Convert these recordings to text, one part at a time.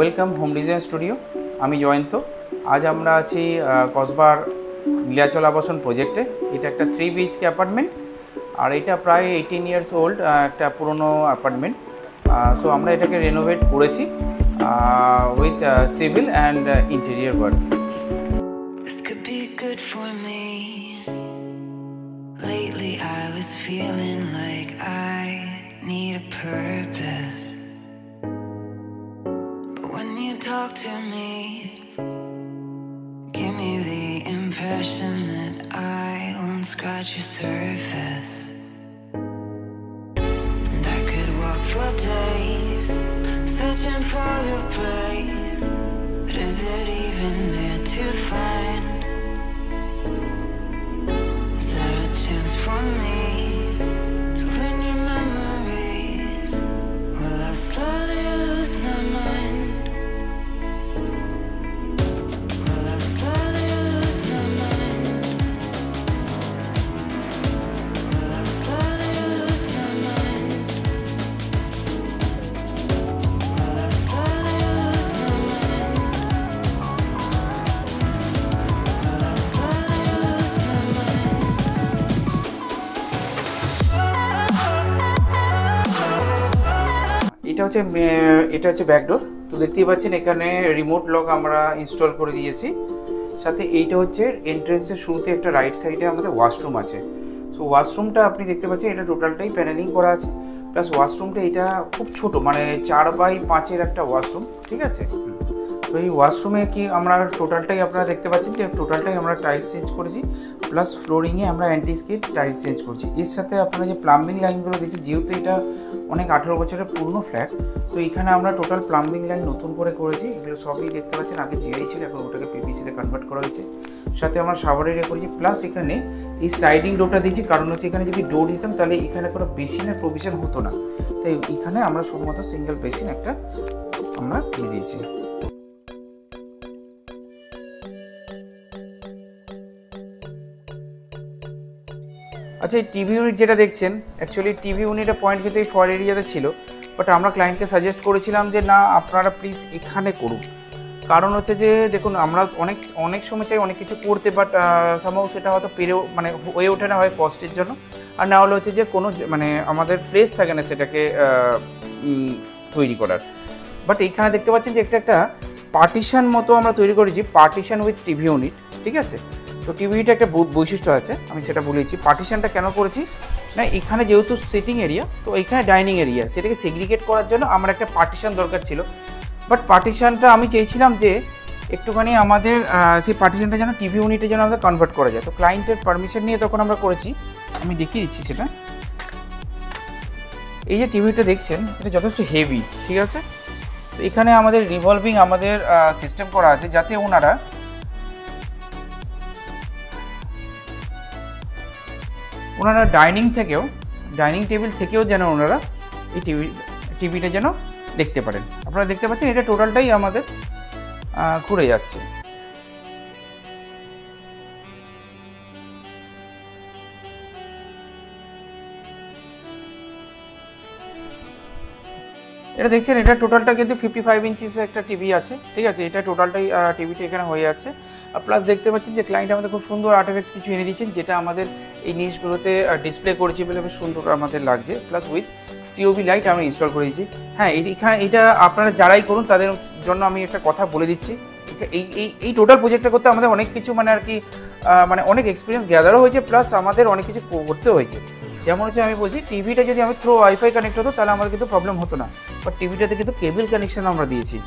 Welcome home design studio. আমি জয়ন্ত। আজ আমরা আছি কসবার নীলাচল আবাসন প্রজেক্টে। এটা একটা 3 BHK অ্যাপার্টমেন্ট, আর এটা প্রায় 18 ইয়ার্স ওল্ড একটা পুরনো অ্যাপার্টমেন্ট। সো আমরা এটাকে রেনোভেট করেছি with civil and interior work. This could be good for me. Lately I was feeling like I need a purpose, but when you talk to me, give me the impression that I won't scratch your surface. And I could walk for days searching for your praise, but is it even there to find? Is there a chance for me to learn your memories? Will I slowly lose my mind? Will I slowly lose my mind? Will I slowly lose my mind? Will I slowly lose my mind? Will I slowly lose my mind? এটা হচ্ছে backdoor. তো দেখতেই পাচ্ছেন এখানে remote lock আমরা install করে দিয়েছি। সাথে এইটা হচ্ছে এন্ট্রেন্সের শুরুতে একটা রাইট সাইডে আমাদের ওয়াশরুম আছে। সো ওয়াশরুমটা আপনি দেখতে পাচ্ছেন এটা টোটালটাই প্যানেলিং করা আছে। প্লাস ওয়াশরুমটা এটা খুব ছোট, মানে 4x5 একটা ওয়াশরুম, ঠিক আছে। তো এই ওয়াশরুমে কি আমরা টোটালটাই আপনারা দেখতে পাচ্ছেন যে টোটালটাই আমরা টাইলস চেঞ্জ করেছি, প্লাস ফ্লোরিংয়ে আমরা অ্যান্টি স্কিড টাইলস চেঞ্জ করছি। এর সাথে আপনারা যে প্লাম্বিং লাইনগুলো দেখছি, যেহেতু এটা অনেক 18 বছরের পুরনো ফ্ল্যাট, তো এখানে আমরা টোটাল প্লাম্বিং লাইন নতুন করে করেছি। এগুলো সবই দেখতে পাচ্ছেন আগে জিআই ছিল, এখন ওটাকে পিভিসিতে কনভার্ট করা হয়েছে। সাথে আমরা শাওয়ার এরিয়া করেছি, প্লাস এখানে এই স্লাইডিং ডোরটা দিয়েছি, কারণ হচ্ছে এখানে যদি ডোর দিতাম তাহলে এখানে কোনো বেসিনের প্রভিশন হতো না। তাই এখানে আমরা শুধুমাত্র সিঙ্গেল বেসিন একটা আমরা দিয়ে দিয়েছি। আচ্ছা, এই টিভি ইউনিট যেটা দেখছেন, অ্যাকচুয়ালি টিভি ইউনিটের পয়েন্ট কিন্তু এই ফর এরিয়াতে ছিল, বাট আমরা ক্লায়েন্টকে সাজেস্ট করেছিলাম যে না, আপনারা প্লিজ এখানে করুন। কারণ হচ্ছে যে দেখুন, আমরা অনেক সময় চাই অনেক কিছু করতে, বাট সামহাও সেটা হয়তো মানে হয়ে ওঠে না, হয় কস্টের জন্য, আর না হলে হচ্ছে যে কোনো মানে আমাদের প্লেস থাকে না সেটাকে তৈরি করার। বাট এইখানে দেখতে পাচ্ছেন যে একটা পার্টিশন মতো আমরা তৈরি করেছি, পার্টিশন উইথ টিভি ইউনিট, ঠিক আছে। তো টিভিটা একটা বৈশিষ্ট্য আছে, আমি সেটা বলেছি। পার্টিশনটা কেন করেছি না, এখানে যেহেতু সিটিং এরিয়া, তো এখানে ডাইনিং এরিয়া, সেটাকে সেগ্রিগেট করার জন্য আমার একটা পার্টিশন দরকার ছিল। বাট পার্টিশনটা আমি চেয়েছিলাম যে একটুখানি আমাদের সেই পার্টিশনটা যেন টিভি ইউনিটে যেন আমাদের কনভার্ট করা যায়। তো ক্লায়েন্টের পারমিশন নিয়ে তখন আমরা করেছি। আমি দেখিয়ে দিচ্ছি সেটা। এই যে টিভিটা দেখছেন, এটা যথেষ্ট হেভি, ঠিক আছে। তো এখানে আমাদের রিভলভিং আমাদের সিস্টেম করা আছে, যাতে ওনারা ডাইনিং টেবিল থেকেও যেন ওনারা এই টিভিটা যেন দেখতে পারেন। আপনারা দেখতে পাচ্ছেন এটা টোটালটাই আমাদের ঘুরে যাচ্ছে। এটা দেখছেন, এটা টোটালটা কিন্তু 55 ইঞ্চিস একটা টিভি আছে, ঠিক আছে। এটা টোটালটাই টিভিটা এখানে হয়ে যাচ্ছে। আর প্লাস দেখতে পাচ্ছেন যে ক্লায়েন্ট আমাদের খুব সুন্দর আর্টিফ্যাক্ট কিছু এনে দিয়েছেন, যেটা আমাদের এই জিনিসগুলোতে ডিসপ্লে করেছি বলে বেশ সুন্দর আমাদের লাগছে। প্লাস উইথ সিওবি লাইট আমরা ইনস্টল করে দিয়েছি। হ্যাঁ, এটা আপনারা যারাই করুন তাদের জন্য আমি একটা কথা বলে দিচ্ছি, এই টোটাল প্রজেক্টটা করতে আমাদের অনেক কিছু মানে আর কি মানে অনেক এক্সপিরিয়েন্স গ্যাদারও হয়েছে, প্লাস আমাদের অনেক কিছু করতেও হয়েছে। যেমন হচ্ছে আমি বলছি, টিভিটা যদি আমি থ্রু ওয়াইফাই কানেক্ট হতো তাহলে আমাদের কিন্তু প্রবলেম হতো না, বাট টিভিটাতে কিন্তু কেবল কানেকশন আমরা দিয়েছি।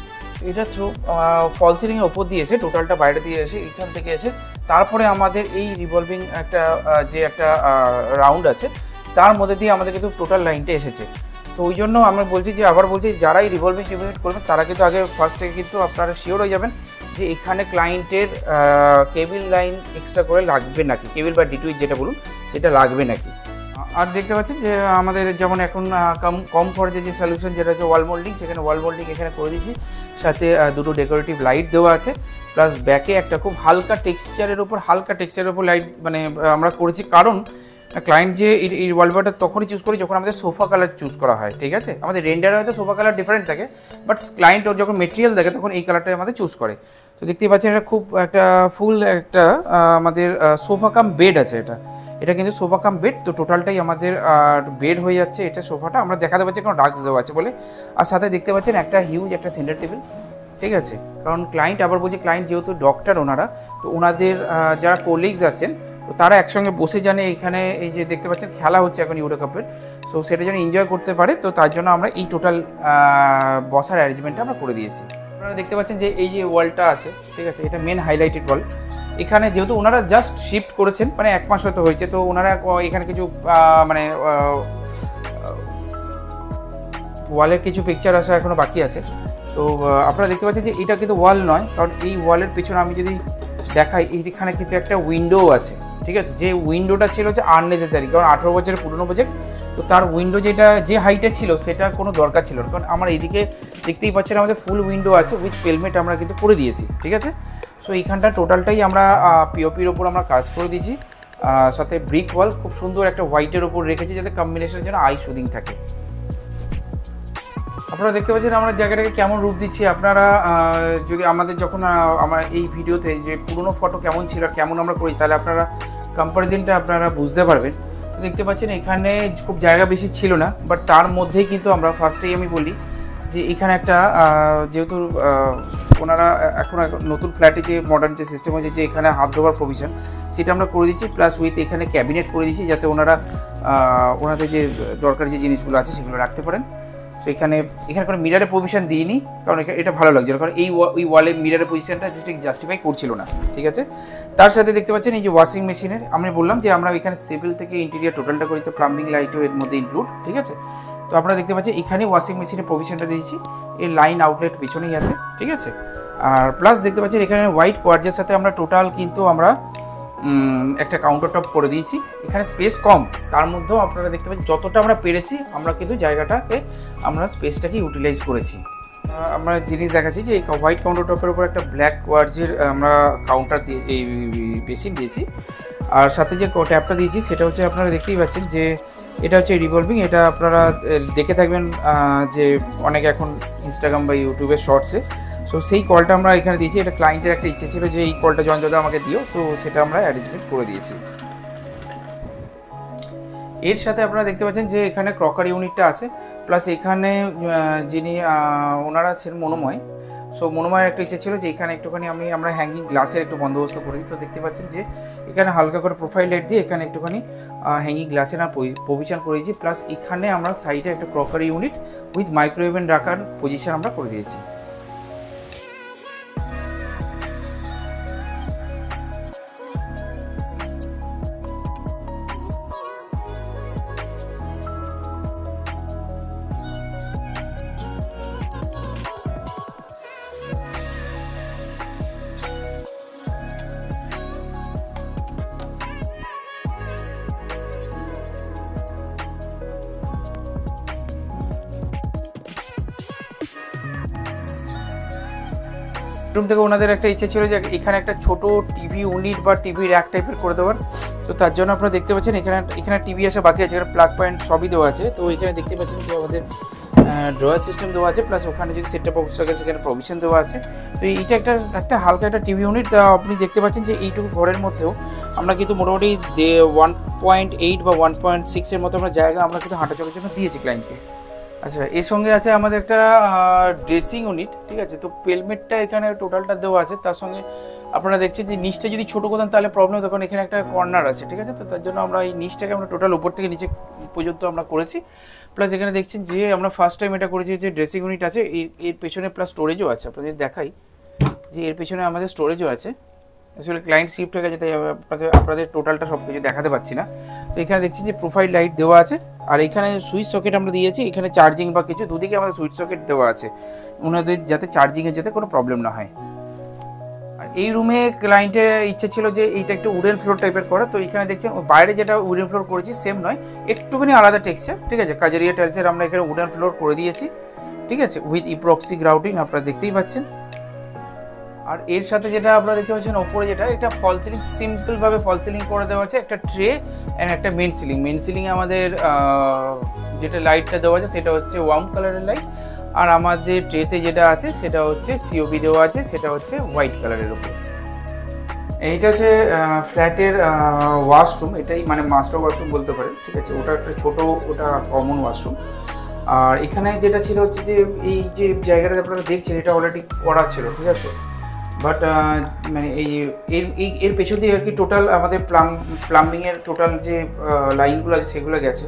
এটা থ্রু ফল সিলিংয়ের ওপর দিয়ে এসে, টোটালটা বাইরে দিয়ে এসে, এইখান থেকে এসে তারপরে আমাদের এই রিভলভিং যে একটা রাউন্ড আছে, তার মধ্যে দিয়ে আমাদের কিন্তু টোটাল লাইনটা এসেছে। তো ওই জন্য আমরা বলছি যে, আবার বলছি, যারা এই রিভলভিং টিভি ইউনিট করবেন তারা কিন্তু আগে ফার্স্টে কিন্তু আপনারা শিওর হয়ে যাবেন যে এখানে ক্লায়েন্টের কেবল লাইন এক্সট্রা করে লাগবে নাকি, কেবল বা ডিটুইট যেটা বলুন সেটা লাগবে নাকি। আর দেখতে পাচ্ছেন যে আমাদের যেমন এখন কম খরচে যে সলিউশন যেটা হচ্ছে ওয়াল মোল্ডিং, সেখানে ওয়াল মোল্ডিং এখানে করে দিয়েছি। সাথে দুটো ডেকোরেটিভ লাইট দেওয়া আছে, প্লাস ব্যাকে একটা খুব হালকা টেক্সচারের উপর লাইট মানে আমরা করেছি, কারণ ক্লায়েন্ট যে এই ওয়ালপেপারটা তখনই চুজ করি যখন আমাদের সোফা কালার চুজ করা হয়, ঠিক আছে। আমাদের রেন্ডারে হয়তো সোফা কালার ডিফারেন্ট থাকে, বাট ক্লায়েন্ট ওর যখন মেটেরিয়াল দেখে তখন এই কালারটাই আমাদের চুজ করে। তো দেখতেই পাচ্ছেন এটা খুব একটা ফুল একটা আমাদের সোফা কাম বেড আছে। এটা কিন্তু সোফা কাম বেড, তো টোটালটাই আমাদের বেড হয়ে যাচ্ছে। এটা সোফাটা আমরা দেখাতে পাচ্ছি কোনো ডাক্স দেওয়া আছে বলে, আর সাথে দেখতে পাচ্ছেন একটা হিউজ একটা সেন্টার টেবিল, ঠিক আছে। কারণ ক্লায়েন্ট আবার বলছে, ক্লায়েন্ট যেহেতু ডক্টর ওনারা, তো ওনাদের যারা কোলিগস আছেন তো তারা একসঙ্গে বসে জানে এখানে এই যে দেখতে পাচ্ছেন খেলা হচ্ছে এখন ইউরো কাপের, সো সেটা যেন এনজয় করতে পারে, তো তার জন্য আমরা এই টোটাল বসার অ্যারেঞ্জমেন্টটা আমরা করে দিয়েছি। আপনারা দেখতে পাচ্ছেন যে এই যে ওয়ালটা আছে, ঠিক আছে, এটা মেন হাইলাইটেড ওয়াল। এখানে যেহেতু ওনারা জাস্ট শিফট করেছেন, মানে 1 মাস হয়তো হয়েছে, তো ওনারা এখানে কিছু মানে ওয়ালের কিছু পিকচার আসা এখনও বাকি আছে। তো আপনারা দেখতে পাচ্ছেন যে এটা কিন্তু ওয়াল নয়, কারণ এই ওয়ালের পেছনে আমি যদি দেখাই, এইখানে কিন্তু একটা উইন্ডো আছে, ঠিক আছে। যে উইন্ডোটা ছিল যে আননেসেসারি, কারণ 18 বছরের পুরনো প্রজেক্ট, তো তার উইন্ডো যেটা যে হাইটে ছিল সেটা কোনো দরকার ছিল না, কারণ আমার এইদিকে দেখতেই পাচ্ছেন আমাদের ফুল উইন্ডো আছে উইথ পেলমেট আমরা কিন্তু করে দিয়েছি, ঠিক আছে। সো এইখানটা টোটালটাই আমরা পিওপির ওপর আমরা কাজ করে দিয়েছি, সাথে ব্রিক ওয়াল খুব সুন্দর একটা হোয়াইটের ওপর রেখেছি যাতে কম্বিনেশনের জন্য আই শুদিং থাকে। আপনারা দেখতে পাচ্ছেন আমরা জায়গাটাকে কেমন রূপ দিচ্ছি। আপনারা যদি আমাদের যখন আমরা এই ভিডিওতে যে পুরনো ফটো কেমন ছিল আর কেমন আমরা করি, তাহলে আপনারা কম্পারিজনটা আপনারা বুঝতে পারবেন। তো দেখতে পাচ্ছেন এখানে খুব জায়গা বেশি ছিল না, বাট তার মধ্যেই কিন্তু আমরা ফার্স্টেই আমি বলি যে এখানে একটা যেহেতু ওনারা এখন নতুন ফ্ল্যাটে যে মডার্ন যে সিস্টেম হয়েছে যে এখানে হাত ধোয়ার প্রভিশন, সেটা আমরা করে দিচ্ছি, প্লাস উইথ এখানে ক্যাবিনেট করে দিচ্ছি যাতে ওনারা ওনাদের যে দরকারি যে জিনিসগুলো আছে সেগুলো রাখতে পারেন। সো এখানে কোনো মিরারের পজিশন দিইনি, কারণ এটা ভালো লাগছিল, কারণ এই ওয়ালে মিরারের পজিশনটা ঠিক জাস্টিফাই করছিল না, ঠিক আছে। তার সাথে দেখতে পাচ্ছেন এই যে ওয়াশিং মেশিনের, আমি বললাম যে আমরা এখানে সিভিল থেকে ইন্টেরিয়ার টোটালটা করি, তো প্লাম্বিং লাইটও এর মধ্যে ইনক্লুড, ঠিক আছে। তো আপনারা দেখতে পাচ্ছেন এখানে ওয়াশিং মেশিনের প্রভিশনটা দিয়েছি, এই লাইন আউটলেট পিছনেই আছে, ঠিক আছে। আর প্লাস দেখতে পাচ্ছেন এখানে হোয়াইট কোয়ার্জের সাথে আমরা টোটাল কিন্তু আমরা একটা কাউন্টার টপ করে দিয়েছি। এখানে স্পেস কম, তার মধ্যেও আপনারা দেখতে পাচ্ছেন যতটা আমরা পেরেছি আমরা কিন্তু জায়গাটাকে আমরা স্পেসটাকে ইউটিলাইজ করেছি। আমরা জিনিস দেখাচ্ছি যে এই হোয়াইট কাউন্টার টপের উপর একটা ব্ল্যাক কোয়ার্জের আমরা কাউন্টার দিয়ে এই বেসিন দিয়েছি, আর সাথে যে ট্যাপটা দিয়েছি সেটা হচ্ছে আপনারা দেখতেই পাচ্ছেন যে এটা হচ্ছে রিভলভিং। এটা আপনারা দেখে থাকবেন যে অনেকে এখন ইনস্টাগ্রাম বা ইউটিউবের শর্টসে, সো সেই কলটা আমরা এখানে দিয়েছি। এটা ক্লায়েন্টের একটা ইচ্ছে ছিল যে এই কলটা জয়ন্তদা আমাকে দিও, তো সেটা আমরা অ্যারেঞ্জমেন্ট করে দিয়েছি। এর সাথে আপনারা দেখতে পাচ্ছেন যে এখানে ক্রকারি ইউনিটটা আছে, প্লাস এখানে যিনি ওনারা ছিলেন মনোময়, সো মনোময়ের একটা ইচ্ছে ছিল যে এখানে একটুখানি আমরা হ্যাঙ্গিং গ্লাসের একটু বন্দোবস্ত করি। তো দেখতে পাচ্ছেন যে এখানে হালকা করে প্রোফাইল লাইট দিয়ে এখানে একটুখানি হ্যাঙ্গিং গ্লাসের প্রভিশন করে দিয়েছি, প্লাস এখানে আমরা সাইডে একটা ক্রকারি ইউনিট উইথ মাইক্রোওয়েভেন রাখার পজিশন আমরা করে দিয়েছি। রুম থেকে ওনাদের একটা ইচ্ছে ছিল যে এখানে একটা ছোট টিভি ইউনিট বা টিভি র্যাক টাইপের করে দেওয়ার, তো তার জন্য আপনারা দেখতে পাচ্ছেন এখানে টিভি আসা বাকি আছে, এখানে প্লাগ পয়েন্ট সবই দেওয়া আছে। তো এখানে দেখতে পাচ্ছেন যে আমাদের ড্রয়ার সিস্টেম দেওয়া আছে, প্লাস ওখানে যদি সেটআপ বক্স থাকে সেখানে প্রভিশন দেওয়া আছে। তো এইটা একটা হালকা একটা টিভি ইউনিট। আপনি দেখতে পাচ্ছেন যে এইটুকু ঘরের মধ্যেও আমরা কিন্তু মোটামুটি 1.8 বা 1.6 এর মতো আমরা জায়গা আমরা কিন্তু হাঁটা চলার জন্য দিয়েছি ক্লায়েন্টকে। আচ্ছা, এর সঙ্গে আছে আমাদের একটা ড্রেসিং ইউনিট, ঠিক আছে। তো পেলমেটটা এখানে টোটালটা দেওয়া আছে, তার সঙ্গে আপনারা দেখছেন যে নিচটা যদি ছোটো করতেন তাহলে প্রবলেম হতো, কারণ এখানে একটা কর্নার আছে, ঠিক আছে। তো তার জন্য আমরা এই নিচটাকে আমরা টোটাল উপর থেকে নিচে পর্যন্ত আমরা করেছি। প্লাস এখানে দেখছেন যে আমরা ফার্স্ট টাইম এটা করেছি যে ড্রেসিং ইউনিট আছে, এর পেছনে প্লাস স্টোরেজও আছে। আপনাদের দেখাই যে এর পেছনে আমাদের স্টোরেজও আছে। আসলে ক্লায়েন্ট শিফট হয়ে গেছে, তাই আপনাদের টোটালটা সব কিছু দেখাতে পাচ্ছি না। তো এখানে দেখছি যে প্রোফাইল লাইট দেওয়া আছে, আর এখানে সুইচ সকেট আমরা দিয়েছি। এখানে চার্জিং বা কিছু দুদিকে আমাদের সুইচ সকেট দেওয়া আছে, ওনাদের যাতে চার্জিংয়ের যাতে কোনো প্রবলেম না হয়। আর এই রুমে ক্লায়েন্টের ইচ্ছে ছিল যে এইটা একটু উডেন ফ্লোর টাইপের করা। তো এখানে দেখছেন বাইরে যেটা উডেন ফ্লোর করেছি সেম নয়, একটুখানি আলাদা টেক্সচার, ঠিক আছে। কাজেরিয়া টাইলসের আমরা এখানে উডেন ফ্লোর করে দিয়েছি, ঠিক আছে, উইথ ইপক্সি গ্রাউটিং আপনারা দেখতেই পাচ্ছেন। আর এর সাথে যেটা আপনারা দেখতে পাচ্ছেন ওপরে যেটা, এটা ফল সিলিং, সিম্পলভাবে ফল সিলিং করে দেওয়া আছে, একটা ট্রে অ্যান্ড একটা মেন সিলিং। মেন সিলিংয়ে আমাদের যেটা লাইটটা দেওয়া আছে সেটা হচ্ছে ওয়ার্ম কালারের লাইট, আর আমাদের ট্রেতে যেটা আছে সেটা হচ্ছে সিওবি দেওয়া আছে, সেটা হচ্ছে হোয়াইট কালারের উপর। এইটা হচ্ছে ফ্ল্যাটের ওয়াশরুম, এটাই মানে মাস্টার ওয়াশরুম বলতে পারে, ঠিক আছে। ওটা একটা ছোট, ওটা কমন ওয়াশরুম। আর এখানে যেটা ছিল হচ্ছে যে এই যে জায়গাটা আপনারা দেখছেন এটা অলরেডি করা ছিল, ঠিক আছে। বাট মানে এর পেছন দিয়ে আর কি টোটাল আমাদের প্লাম্বিংয়ের টোটাল যে লাইনগুলো আছে সেগুলো গেছে।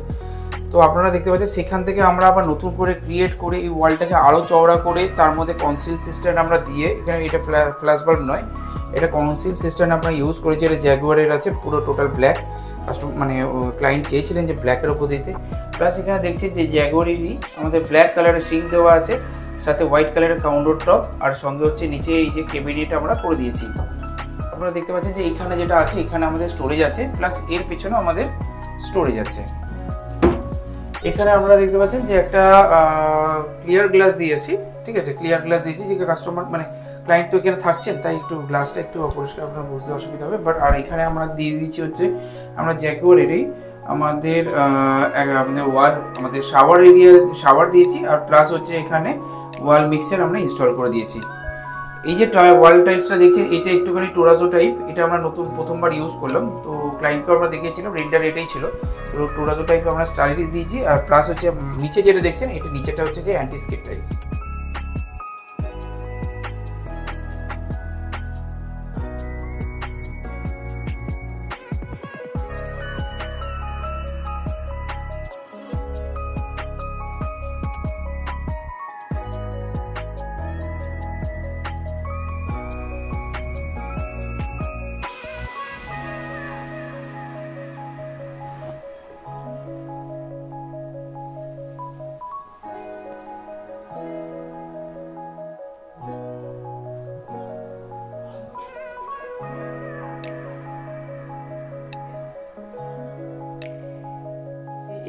তো আপনারা দেখতে পাচ্ছেন সেখান থেকে আমরা আবার নতুন করে ক্রিয়েট করে এই ওয়ালটাকে আরও চওড়া করে তার মধ্যে কনসিল সিস্টেম আমরা দিয়ে, এখানে এটা ফ্ল্যাশ বাল্ব নয়, এটা কনসিল সিস্টেম আমরা ইউজ করেছি। এটা জ্যাগুয়ারের আছে, পুরো টোটাল ব্ল্যাক। মানে ক্লায়েন্ট চেয়েছিলেন যে ব্ল্যাকের ওপর দিতে। প্লাস এখানে দেখছি যে জ্যাগুয়ারেরই আমাদের ব্ল্যাক কালারের সিং দেওয়া আছে, সাথে হোয়াইট কালারের কাউন্টার টপ, আর সঙ্গে হচ্ছে নিচে এই যে ক্যাবিনেট আমরা করে দিয়েছি। আপনারা দেখতে পাচ্ছেন যে এখানে যেটা আছে এখানে আমাদের স্টোরেজ আছে, প্লাস এর পেছনেও আমাদের স্টোরেজ আছে। এখানে আপনারা দেখতে পাচ্ছেন যে একটা ক্লিয়ার গ্লাস দিয়েছি, ঠিক আছে। ক্লিয়ার গ্লাস দিয়েছি যে কাস্টমার মানে ক্লায়েন্ট তো এখানে থাকছেন, তাই একটু গ্লাসটা একটু অপরিষ্কার আপনার বুঝতে অসুবিধা হবে। বাট আর এখানে আমরা দিয়ে দিচ্ছি হচ্ছে আমরা জ্যাগুয়ারেরই আমাদের আমাদের শাওয়ার দিয়েছি, আর প্লাস হচ্ছে এখানে ওয়াল মিক্সার আমরা ইনস্টল করে দিয়েছি। এই যে ওয়াল টাইলসটা দেখছেন এটা একটুখানি টোরাজো টাইপ, এটা আমরা প্রথমবার ইউজ করলাম। তো ক্লায়েন্টকে আমরা দেখিয়েছিলাম, রেন্ডার এটাই ছিল। তো টোরাজো টাইপ আমরা স্টাইলিশ দিয়েছি, আর প্লাস হচ্ছে নিচে যেটা দেখছেন এটা নিচেটা হচ্ছে যে অ্যান্টি স্কিড টাইলস।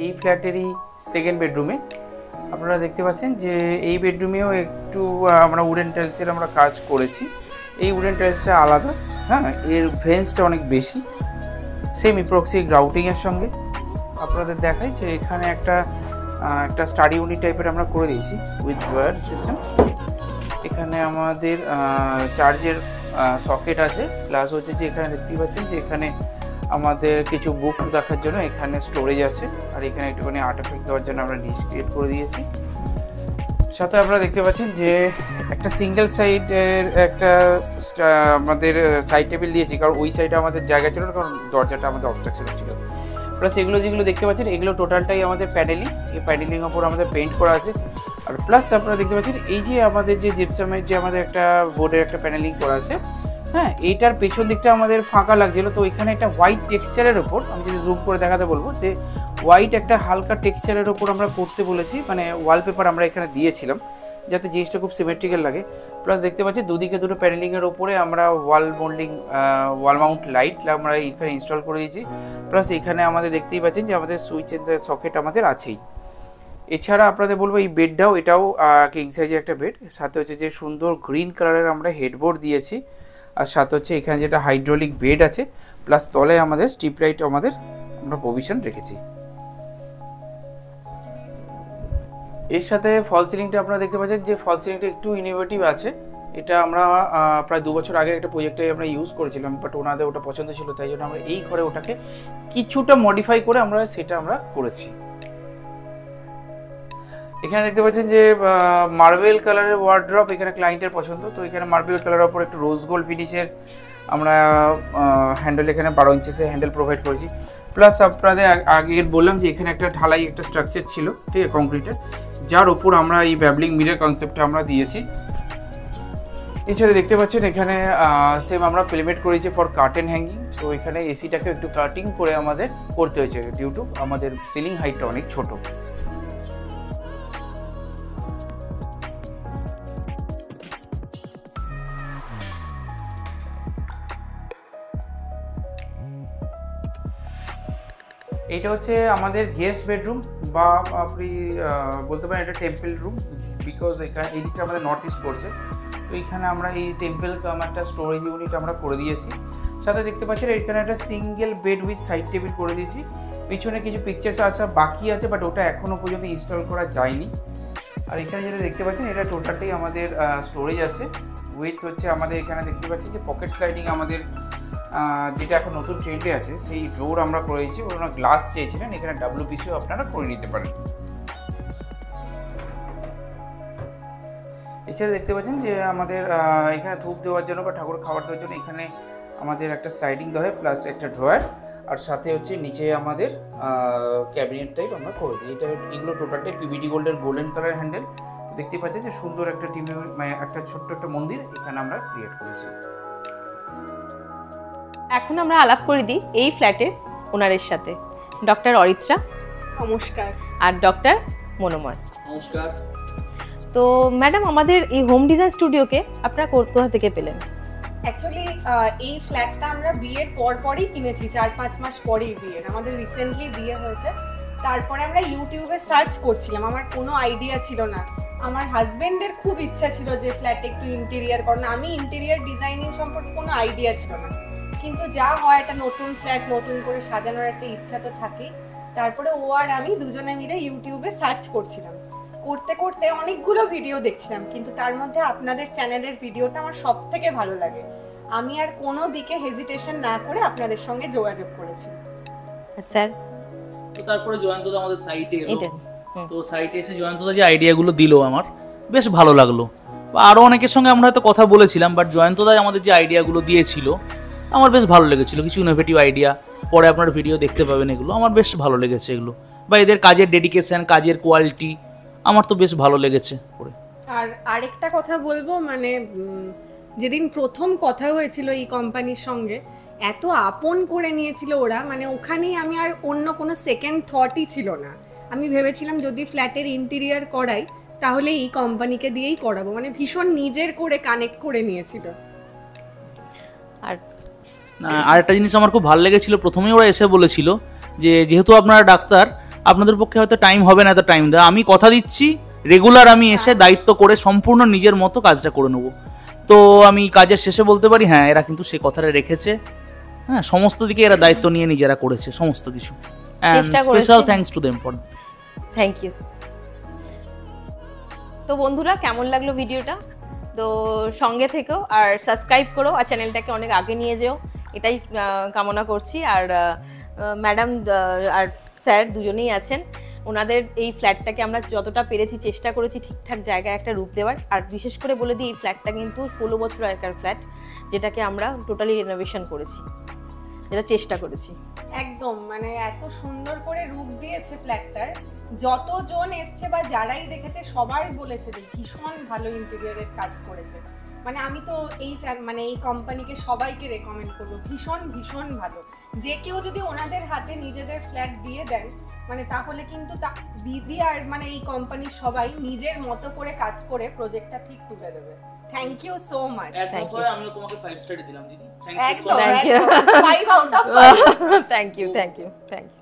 এই ফ্ল্যাটেরই সেকেন্ড বেডরুমে আপনারা দেখতে পাচ্ছেন যে এই বেডরুমেও একটু আমরা উডেন টাইলসের আমরা কাজ করেছি। এই উডেন টাইলসটা আলাদা, হ্যাঁ, এর ভেন্সটা অনেক বেশি, সেম ইপ্রক্সি গ্রাউটিংয়ের সঙ্গে। আপনাদের দেখাই যে এখানে একটা স্টাডি ইউনিট টাইপের আমরা করে দিয়েছি উইথ ড্রয়ার সিস্টেম। এখানে আমাদের চার্জের সকেট আছে, প্লাস হচ্ছে যে এখানে দেখতেই পাচ্ছেন যে এখানে আমাদের কিছু বুক রাখার জন্য এখানে স্টোরেজ আছে, আর এখানে একটুখানি আর্টিফ্যাক্ট দেওয়ার জন্য আমরা নিচ ক্রিয়েট করে দিয়েছি। সাথে আপনারা দেখতে পাচ্ছেন যে একটা সিঙ্গেল সাইডের একটা আমাদের সাইড টেবিল দিয়েছি, কারণ ওই সাইডে আমাদের জায়গা ছিল না, কারণ দরজাটা আমাদের অবস্ট্রাকশন ছিল। প্লাস এগুলো যেগুলো দেখতে পাচ্ছেন এগুলো টোটালটাই আমাদের প্যানেলিং, এই প্যানেলিংয়ের ওপর আমাদের পেইন্ট করা আছে। আর প্লাস আপনারা দেখতে পাচ্ছেন এই যে আমাদের যে জিপসামের যে আমাদের একটা বোর্ডের একটা প্যানেলিং করা আছে, হ্যাঁ, এইটার পেছন দিকটা আমাদের ফাঁকা লাগছিল। তো এখানে একটা হোয়াইট টেক্সচারের ওপর আমি যদি জুম করে দেখাতে বলবো যে হোয়াইট একটা হালকা টেক্সচারের ওপর আমরা করতে বলেছি, মানে ওয়ালপেপার আমরা এখানে দিয়েছিলাম যাতে জিনিসটা খুব সিমেট্রিক্যাল লাগে। প্লাস দেখতে পাচ্ছি দুদিকে দুটো প্যানেলিংয়ের ওপরে আমরা ওয়াল মাউন্ট লাইট আমরা এখানে ইনস্টল করে দিয়েছি। প্লাস এখানে আমাদের দেখতেই পাচ্ছেন যে আমাদের সুইচ সকেট আমাদের আছেই। এছাড়া আপনাদের বলবো এই বেডটাও, এটাও কিং সাইজের একটা বেড, সাথে হচ্ছে যে সুন্দর গ্রিন কালারের আমরা হেডবোর্ড দিয়েছি, আর সাথে হচ্ছে এখানে যেটা হাইড্রোলিক বেড আছে, প্লাস তলায় আমাদের স্ট্রিপ লাইট আমরা প্রভিশন রেখেছি। এর সাথে ফল সিলিংটা আপনারা দেখতে পাচ্ছেন যে ফল সিলিংটা একটু ইনোভেটিভ আছে। এটা আমরা প্রায় 2 বছর আগে একটা প্রজেক্টে আমরা ইউজ করেছিলাম, বাট ওনাদের ওটা পছন্দ ছিল, তাই জন্য আমরা এই ঘরে ওটাকে কিছুটা মডিফাই করে আমরা করেছি। এখানে দেখতে পাচ্ছেন যে মার্বেল কালারের ওয়ার্ড্রপ এখানে ক্লায়েন্টের পছন্দ, তো এখানে মার্বেল কালারের ওপর একটু রোজ গোল্ড ফিনিশের আমরা হ্যান্ডেল, এখানে 12 ইঞ্চেসের হ্যান্ডেল প্রোভাইড করেছি। প্লাস আপনাদের আগে বললাম যে এখানে একটা ঢালাই একটা স্ট্রাকচার ছিল, ঠিক আছে, কংক্রিটের, যার ওপর আমরা এই ব্যাবলিং মিরর কনসেপ্টটা আমরা দিয়েছি। এছাড়া দেখতে পাচ্ছেন এখানে সেম আমরা প্লেমেট করেছি ফর কার্টেন হ্যাঙ্গিং। তো এখানে এসিটাকে একটু কাটিং করে আমাদের করতে হয়েছে ডিউ টু আমাদের সিলিং হাইটটা অনেক ছোট। এটা হচ্ছে আমাদের গেস্ট বেডরুম, বা আপনি বলতে পারেন এটা টেম্পল রুম, বিকজ এখানে এই দিকটা আমাদের নর্থ ইস্ট পড়ছে। তো এখানে আমরা এই টেম্পল কাম একটা স্টোরেজ ইউনিট আমরা করে দিয়েছি। সাথে দেখতে পাচ্ছেন এখানে একটা single bed with side table করে দিয়েছি। পিছনে কিছু পিকচার্স আসা বাকি আছে, বাট ওটা এখনও পর্যন্ত ইনস্টল করা যায়নি। আর এখানে যেটা দেখতে পাচ্ছেন এটা টোটালটাই আমাদের স্টোরেজ আছে উইথ হচ্ছে আমাদের এখানে দেখতে পাচ্ছি যে পকেট স্লাইডিং আমাদের যেটা এখন নতুন ট্রেন্ডে আছে সেই ডোর আমরা করেছি। ওনারা গ্লাস চেয়েছিলেন, এখানে WPCও আপনারা করে নিতে পারেন। এছাড়া দেখতে পাচ্ছেন যে আমাদের এখানে ধূপ দেওয়ার জন্য বা ঠাকুর খাবার দেওয়ার জন্য এখানে আমাদের একটা স্লাইডিং দেওয়া হয়, প্লাস একটা ড্রয়ার, আর সাথে হচ্ছে নিচে আমাদের ক্যাবিনেট টাইপ আমরা করে দিই। এটা এগুলো টোটালটাই PVD গোল্ডের গোল্ডেন কালার হ্যান্ডেল। তো দেখতে পাচ্ছেন যে সুন্দর একটা টিভি, মানে একটা ছোট্ট একটা মন্দির এখানে আমরা ক্রিয়েট করেছি। এখন আমরা আলাপ করে দিই এই ফ্ল্যাটের ওনারের সাথে, ডক্টর অরিত্রা নমস্কার। আর ডক্টর মনোময়। নমস্কার। তো ম্যাডাম, আমাদের এই হোম ডিজাইন স্টুডিওকে আপনারা কোথা থেকে পেলেন? অ্যাকচুয়ালি এই ফ্ল্যাটটা আমরা বিয়ের পরই কিনেছি, 4-5 মাস পরেই বিয়ের, আমাদের রিসেন্টলি বিয়ে হয়েছে। তারপরে আমরা ইউটিউবে সার্চ করছিলাম, আমার কোনো আইডিয়া ছিল না। আমার হাজবেন্ডের খুব ইচ্ছা ছিল যে ফ্ল্যাটে একটু ইন্টেরিয়ার করানো, আমি ইন্টেরিয়ার ডিজাইনিং সম্পর্কে কোনো আইডিয়া ছিল না। কিন্তু যা হয়, একটা নতুন ফ্ল্যাট নতুন করে সাজানোর একটা ইচ্ছা তো থাকেই। তারপরে ও আর আমি দুজনে মিলে ইউটিউবে সার্চ করছিলাম, করতে করতে অনেকগুলো ভিডিও দেখছিলাম, কিন্তু তার মধ্যে আপনাদের চ্যানেলের ভিডিওটা আমার সব থেকে ভালো লাগে। আমি আর কোনো দিকে হেজিটেশন না করে আপনাদের সঙ্গে যোগাযোগ করেছি। স্যার, তো তারপরে জয়ন্তদা আমাদের সাইটে এলো। এটা তো সাইটে এসে জয়ন্তদা যে আইডিয়াগুলো দিল আমার বেশ ভালো লাগলো। বা আরও অনেকের সঙ্গে আমরা হয়তো কথা বলেছিলাম, বাট জয়ন্তদাই আমাদের যে আইডিয়াগুলো দিয়েছিল আমার বেশ ভালো লেগেছিল। কিছু ইনোভেটিভ আইডিয়া, পরে আপনার ভিডিও দেখতে পাবেন, এগুলো আমার বেশ ভালো লেগেছে এগুলো। বা এদের কাজের ডেডিকেশন, কাজের কোয়ালিটি আমার তো বেশ ভালো লেগেছে করে। আর আরেকটা কথা বলবো, মানে যেদিন প্রথম কথা হয়েছিল এই কোম্পানির সঙ্গে, এত আপন করে নিয়েছিল ওরা, মানে ওখানেই আমি আর অন্য কোনো সেকেন্ড থটই ছিল না। আমি ভেবেছিলাম যদি ফ্ল্যাটের ইন্টেরিয়ার করাই তাহলে এই কোম্পানিকে দিয়েই করাবো, মানে ভীষণ নিজের করে কানেক্ট করে নিয়েছিল। আর আর একটা জিনিস আমার খুব ভালো লেগেছিল, প্রথমেই ওরা এসে বলেছিল যে যেহেতু আপনারা ডাক্তার, আপনাদের পক্ষে হয়তো টাইম হবে না, এত টাইম দেওয়া, আমি কথা দিচ্ছি রেগুলার আমি এসে দায়িত্ব করে সম্পূর্ণ নিজের মতো কাজটা করে নেবো। তো আমি কাজের শেষে বলতে পারি হ্যাঁ, এরা কিন্তু সে কথাটা রেখেছে। হ্যাঁ, সমস্ত দিকে এরা দায়িত্ব নিয়ে নিজেরা করেছে সমস্ত কিছু। Special thanks to them for. Thank you. তো বন্ধুরা, কেমন লাগলো ভিডিওটা? তো সঙ্গে থেকেও আর সাবস্ক্রাইব করো, আর চ্যানেলটাকে অনেক আগে নিয়ে যেও, এটাই কামনা করছি। আর ম্যাডাম আর স্যার দুজনেই আছেন, ওনাদের এই ফ্ল্যাটটাকে আমরা যতটা পেরেছি চেষ্টা করেছি ঠিকঠাক জায়গায় একটা রূপ দেওয়ার। আর বিশেষ করে বলে দিই, এই ফ্ল্যাটটা কিন্তু 16 বছর আগেকার ফ্ল্যাট, যেটাকে আমরা টোটালি রেনোভেশন করেছি, যেটা চেষ্টা করেছি। একদম, মানে এত সুন্দর করে রূপ দিয়েছে ফ্ল্যাটটার, যতজন এসছে বা যারাই দেখেছে সবাই বলেছে যে ভীষণ ভালো ইন্টেরিয়রের কাজ করেছে। মানে আমি তো এই কোম্পানিকে সবাইকে রেকমেন্ড করবো, ভীষণ ভীষণ ভালো। যে কেউ যদি ওনাদের হাতে নিজেদের ফ্ল্যাট দিয়ে দেন, মানে তাহলে কিন্তু দিদি আর মানে এই কোম্পানির সবাই নিজের মতো করে কাজ করে প্রজেক্টটা ঠিক তুলে দেবে। Thank you so much. আমিও তোমাকে 5 স্টার দিলাম দিদি। একদম, Thank you. 5 out of 5। Thank you, thank you, thank you.